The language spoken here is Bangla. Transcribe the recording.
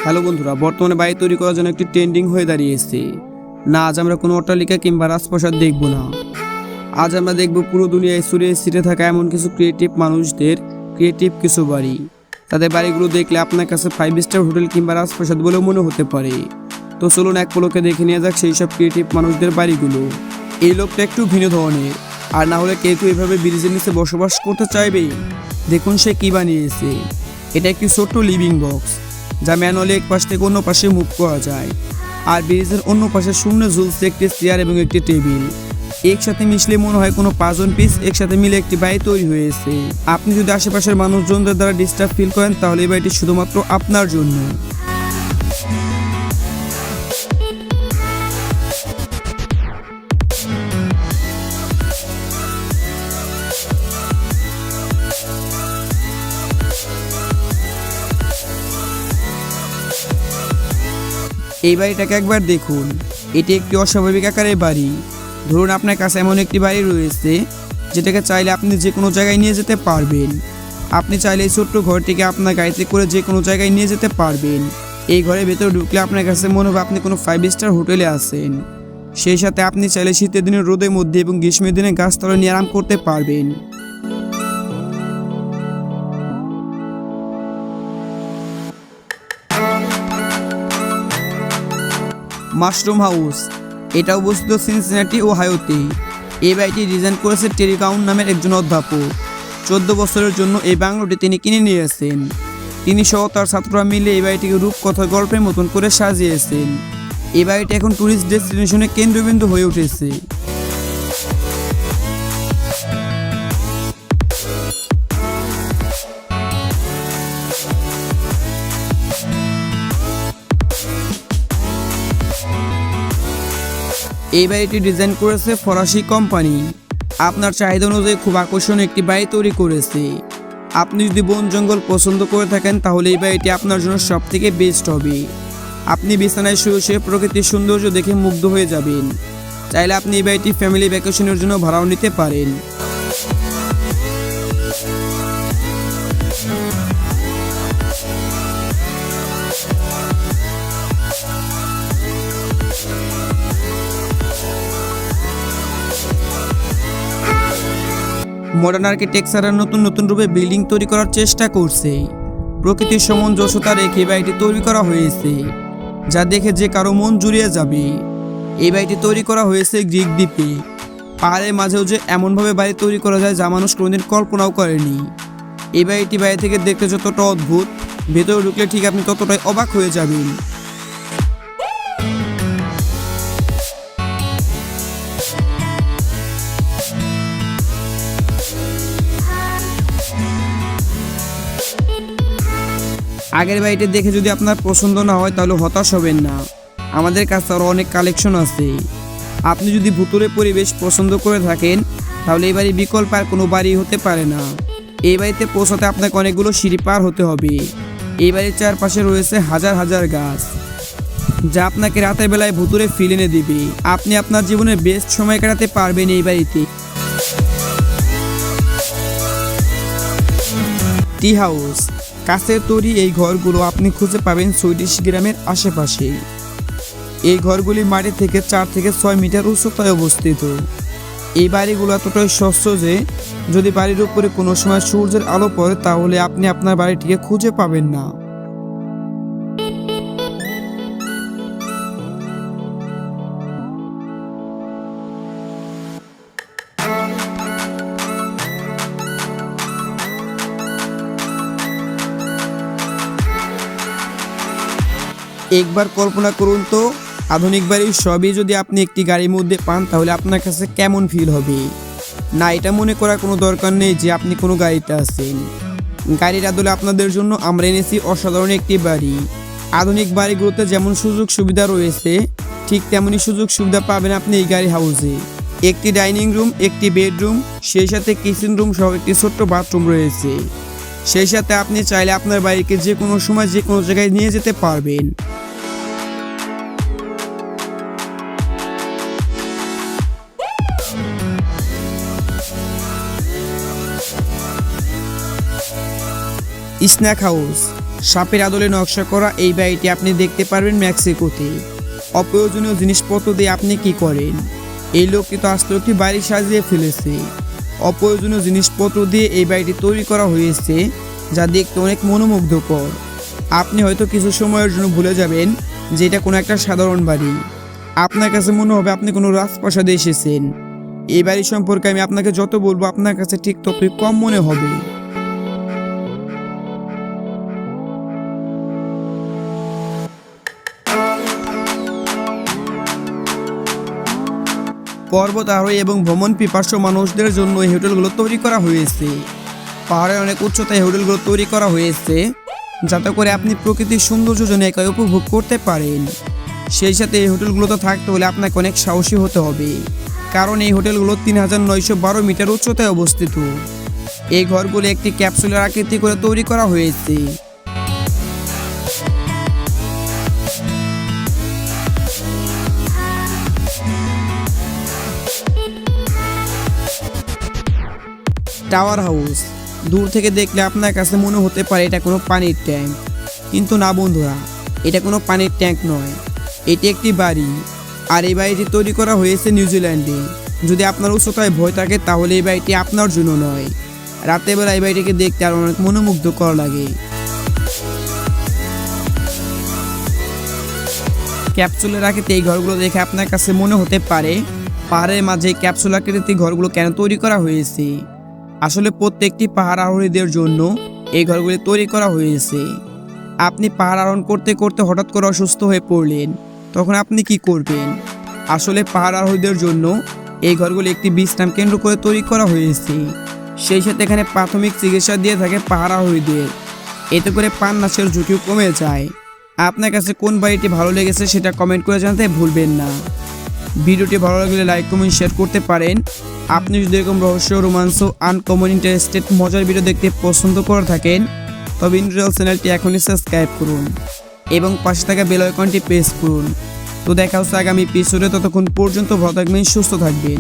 হ্যালো বন্ধুরা, বর্তমানে বাড়ি তৈরি করার জন্য একটি ট্রেন্ডিং হয়ে দাঁড়িয়েছে। না, আজ আমরা কোনো অট্টালিকা কিংবা রাজপ্রাসাদ দেখব না। আজ আমরা দেখব পুরো দুনিয়ায় ছড়িয়ে ছিটে থাকা এমন কিছু ক্রিয়েটিভ মানুষদের ক্রিয়েটিভ কিছু বাড়ি। তাদের বাড়িগুলো দেখলে আপনার কাছে 5 স্টার হোটেল কিংবা রাজপ্রাসাদ বলেও মনে হতে পারে। তো চলুন এক পলকে দেখে নিয়ে যাক সেই সব ক্রিয়েটিভ মানুষদের বাড়িগুলো। এই লোকটা একটু ভিন্ন ধরনের, আর না হলে কেউ এভাবে ব্রিজের নিচে বসবাস করতে চাইবে। দেখুন সে কী বানিয়েছে। এটা একটি ছোট্ট লিভিং বক্স, যা ম্যানুয়ালি এক পাশ থেকে অন্য পাশে মুভ করা যায়। আর ব্রিজের অন্য পাশে শূন্য ঝুলছে একটি চেয়ার এবং একটি টেবিল। একসাথে মিশলে মনে হয় কোনো 5জন পিস একসাথে মিলে একটি বাড়ি তৈরি হয়েছে। আপনি যদি আশেপাশের মানুষজনদের দ্বারা ডিস্টার্ব ফিল করেন, তাহলে এই বাড়িটি শুধুমাত্র আপনার জন্য। এই বাড়িটাকে একবার দেখুন। এটি একটি অস্বাভাবিক আকারের বাড়ি। ধরুন আপনার কাছে এমন একটি বাড়ি রয়েছে যেটাকে চাইলে আপনি যে কোনো জায়গায় নিয়ে যেতে পারবেন। আপনি চাইলে এই ছোট্ট ঘরটিকে আপনার গাড়িতে করে যে কোনো জায়গায় নিয়ে যেতে পারবেন। এই ঘরের ভেতরে ঢুকলে আপনার কাছে মনে হবে আপনি কোনো 5 স্টার হোটেলে আছেন। সেই সাথে আপনি চাইলে শীতের দিনে রোদের মধ্যে এবং গ্রীষ্মের দিনে গাছতলায় নিয়ে আরাম করতে পারবেন। মাশরুম হাউস, এটা অবস্থিত সিনসিনাটি ওহাইওতে। এই বাড়িটি ডিজাইন করেছে টেরি কাউন নামের একজন অধ্যাপক। 14 বছরের জন্য এই বাংলোটি তিনি কিনে নিয়েছেন। তিনি সহ তার ছাত্ররা মিলে এই বাড়িটিকে রূপকথার গল্পের মতন করে সাজিয়েছেন। এই বাড়িটি এখন ট্যুরিস্ট ডেস্টিনেশনের কেন্দ্রবিন্দু হয়ে উঠেছে। এই বাড়িটি ডিজাইন করেছে ফরাসি কোম্পানি। আপনার চাহিদা অনুযায়ী খুব আকর্ষণীয় একটি বাড়ি তৈরি করেছে। আপনি যদি বন জঙ্গল পছন্দ করে থাকেন, তাহলে এই বাড়িটি আপনার জন্য সব থেকে বেস্ট হবে। আপনি বিছানায় শুয়ে শুয়ে প্রকৃতির সৌন্দর্য দেখে মুগ্ধ হয়ে যাবেন। চাইলে আপনি এই বাড়িটি ফ্যামিলি ভ্যাকেশনের জন্য ভাড়াও নিতে পারেন। মডার্ন আর্কিটেকচারের নতুন নতুন রূপে বিল্ডিং তৈরি করার চেষ্টা করছে। প্রকৃতির সামঞ্জস্যতা রেখে বাড়িটি তৈরি করা হয়েছে, যা দেখে যে কারো মন জুড়িয়ে যাবে। এই বাড়িটি তৈরি করা হয়েছে গ্রিক দ্বীপে। পাহাড়ের মাঝেও যে এমনভাবে বাড়ি তৈরি করা যায় যা মানুষ কোনোদিন কল্পনাও করেনি। এই বাড়িটি বাইরে থেকে দেখতে যতটা অদ্ভুত, ভেতরে ঢুকলে ঠিক আপনি ততটাই অবাক হয়ে যাবেন। আগের বাড়িটি দেখে যদি আপনার পছন্দ না হয়, তাহলে হতাশ হবেন না। আমাদের কাছে আরও অনেক কালেকশন আছে। আপনি যদি ভুতুরে পরিবেশ পছন্দ করে থাকেন, তাহলে এই বাড়ি বিকল্প আর কোনো বাড়ি হতে পারে না। এই বাড়িতে পৌঁছাতে আপনাকে অনেকগুলো সিঁড়ি পার হতে হবে। এই বাড়ির চারপাশে রয়েছে হাজার হাজার গাছ, যা আপনাকে রাতের বেলায় ভুতুরে ফিল এনে দিবে। আপনি আপনার জীবনের বেস্ট সময় কাটাতে পারবেন এই বাড়িতে। টি হাউস, কাছের তৈরি এই ঘরগুলো আপনি খুঁজে পাবেন সুইডিশ গ্রামের আশেপাশে। এই ঘরগুলি মাটি থেকে 4 থেকে 6 মিটার উচ্চতায় অবস্থিত। এই বাড়িগুলো এতটাই স্বচ্ছ যে যদি বাড়ির উপরে কোনো সময় সূর্যের আলো পড়ে, তাহলে আপনি আপনার বাড়িটিকে খুঁজে পাবেন না। একবার কল্পনা করুন তো, আধুনিক বাড়ির সবই যদি আপনি একটি গাড়ির মধ্যে পান, তাহলে আপনার কাছে কেমন ফিল হবে। না, এটা মনে করার কোনো দরকার নেই যে আপনি কোনো গাড়িতে আছেন। গাড়ির আদলে আপনাদের জন্য আমরা এনেছি অসাধারণ একটি বাড়ি। আধুনিক বাড়িগুলোতে যেমন সুযোগ সুবিধা রয়েছে, ঠিক তেমনই সুযোগ সুবিধা পাবেন আপনি এই গাড়ি হাউসে। একটি ডাইনিং রুম, একটি বেডরুম, সেই সাথে কিচেন রুম সহ একটি ছোট্ট বাথরুম রয়েছে। সেই সাথে আপনি চাইলে আপনার বাড়িকে যে কোনো সময় যে কোনো জায়গায় নিয়ে যেতে পারবেন। স্ন্যাক হাউস, সাপের আদলে নকশা করা এই বাড়িটি আপনি দেখতে পারবেন মেক্সিকোতে। অপ্রয়োজনীয় জিনিসপত্র দিয়ে আপনি কি করেন? এই লোকটি তো আসলে একটি বাড়ি সাজিয়ে ফেলেছে। অপ্রয়োজনীয় জিনিসপত্র দিয়ে এই বাড়িটি তৈরি করা হয়েছে, যা দেখতে অনেক মনোমুগ্ধকর। আপনি হয়তো কিছু সময়ের জন্য ভুলে যাবেন যে এটা কোনো একটা সাধারণ বাড়ি। আপনার কাছে মনে হবে আপনি কোনো রাজপ্রাসাদে এসেছেন। এই বাড়ি সম্পর্কে আমি আপনাকে যত বলবো আপনার কাছে ঠিক ততই কম মনে হবে। পর্বত আরোহী এবং ভ্রমণ পিপাসু মানুষদের জন্য এই হোটেলগুলো তৈরি করা হয়েছে। পাহাড়ের অনেক উচ্চতায় এই হোটেলগুলো তৈরি করা হয়েছে, যাতে করে আপনি প্রকৃতির সৌন্দর্য যেন একাই উপভোগ করতে পারেন। সেই সাথে এই হোটেলগুলোতে থাকতে হলে আপনাকে অনেক সাহসী হতে হবে, কারণ এই হোটেলগুলো 3912 মিটার উচ্চতায় অবস্থিত। এই ঘরগুলো একটি ক্যাপসুলের আকৃতি করে তৈরি করা হয়েছে। টাওয়ার হাউস দূর থেকে দেখলে আপনার কাছে মনে হতে পারে এটা কোনো পানির ট্যাঙ্ক, কিন্তু না বন্ধুরা, এটা কোনো পানির ট্যাঙ্ক নয়, এটি একটি বাড়ি। আর এই বাড়িটি তৈরি করা হয়েছে নিউজিল্যান্ডে। যদি আপনার উচ্চতায় ভয় থাকে তাহলে এই বাড়িটি আপনার জন্য নয়। রাতের বেলা এই বাড়িটিকে দেখতে আর অনেক মনোমুগ্ধকর লাগে। ক্যাপসুলের আকৃতি এই ঘরগুলো দেখে আপনার কাছে মনে হতে পারে পাহাড়ের মাঝে ক্যাপসুল আকৃতির ঘরগুলো কেন তৈরি করা হয়েছে। আসলে প্রত্যেকটি পাহাড় আরোহীদের জন্য এই ঘরগুলি তৈরি করা হয়েছে। আপনি পাহাড় আরোহণ করতে করতে হঠাৎ করে অসুস্থ হয়ে পড়লেন, তখন আপনি কি করবেন? আসলে পাহাড় আরোহীদের জন্য এই ঘরগুলি একটি বিশ্রাম কেন্দ্র করে তৈরি করা হয়েছে। সেই সাথে এখানে প্রাথমিক চিকিৎসা দিয়ে থাকে পাহাড় আরোহীদের, এতে করে প্রাণনাশের ঝুঁকিও কমে যায়। আপনার কাছে কোন বাড়িটি ভালো লেগেছে সেটা কমেন্ট করে জানাতে ভুলবেন না। ভিডিওটি ভালো লাগলে লাইক কমেন্ট শেয়ার করতে পারেন। আপনি যদি এরকম রহস্য, রোমাঞ্চ, আনকমন, ইন্টারেস্টেড, মজার ভিডিও দেখতে পছন্দ করে থাকেন তবে ইন্টারনাল চ্যানেলটি এখনই সাবস্ক্রাইব করুন এবং পাশে থাকা বেল আইকনটি প্রেস করুন। তো দেখা হচ্ছে আগামী এপিসোডে। ততক্ষণ পর্যন্ত ভালো থাকবেন, সুস্থ থাকবেন।